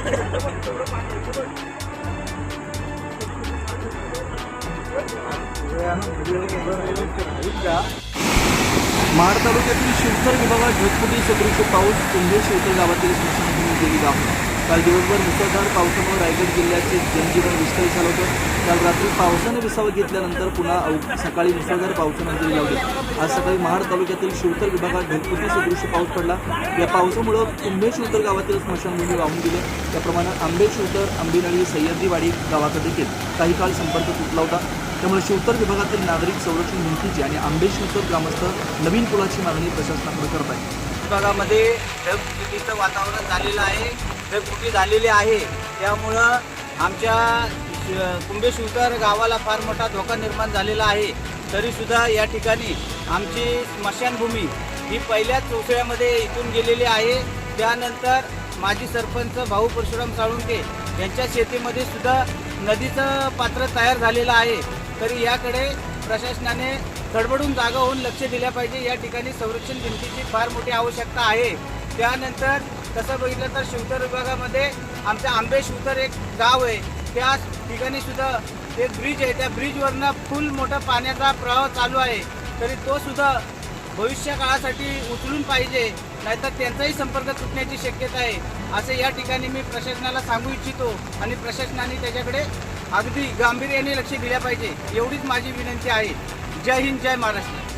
महाड तालुक्यातील शिवथर विभागात ढगफुटी सदृश पाऊस कुंभे शिवथर गावातील स्मशानभूमी गेली आहे. काल दिवसभर मुसळधार पावसामुळे रायगड जिल्ह्याचे जनजीवन विस्कळीत झालं होतं. काल रात्री पावसाने विसावा घेतल्यानंतर पुन्हा सकाळी मुसळधार पावसाने हजेरी लावली. आज सकाळी महाड तालुक्यातील शिवथर विभागात ढगफुटी सदृश पाऊस पडला. या पावसामुळे कुंभे शिवथर गावातील स्मशानभूमी वाहून गेले. त्याप्रमाणे आंबे शिवथर, आंबेनळी, सह्याद्रीवाडी गावाकडे देखील काही काळ संपर्क तुटला होता. त्यामुळे शिवथर विभागातील नागरिक संरक्षण भिंतीची आणि आंबे शिवथर ग्रामस्थ नवीन पुलाची मागणी प्रशासनाकडे करत आहेत. विभागामध्ये ढगफुटीचं वातावरण झालेलं आहे, ढगफुटी झालेली आहे. त्यामुळं आमच्या कुंभे शिवथर गावाला फार मोठा धोका निर्माण झालेला आहे. तरीसुद्धा या ठिकाणी आमची स्मशानभूमी ही पहिल्याच चौसळ्यामध्ये इथून गेलेली आहे. त्यानंतर माजी सरपंच भाऊ परशुराम साळुंके यांच्या शेतीमध्ये सुद्धा नदीचं पात्र तयार झालेलं आहे. तरी याकडे प्रशासनाने खडबडून जागा होऊन लक्ष दिल्या पाहिजे. या ठिकाणी संरक्षण भिंतीची फार मोठी आवश्यकता आहे. त्यानंतर तसं बघितलं तर शिवथर विभागामध्ये आमच्या आंबे शिवथर एक गाव आहे. त्या ठिकाणी सुद्धा एक ब्रिज आहे. त्या ब्रिजवरनं फुल मोठा पाण्याचा प्रवाह चालू आहे. तरी तो सुद्धा भविष्य काळासाठी उचलून पाहिजे, नाहीतर त्यांचाही संपर्क तुटण्याची शक्यता आहे असे या ठिकाणी मी प्रशासनाला सांगू इच्छितो. आणि प्रशासनाने त्याच्याकडे अगदी गांभीर्याने लक्ष दिल्या पाहिजे एवढीच माझी विनंती आहे. जय हिंद, जय महाराष्ट्र.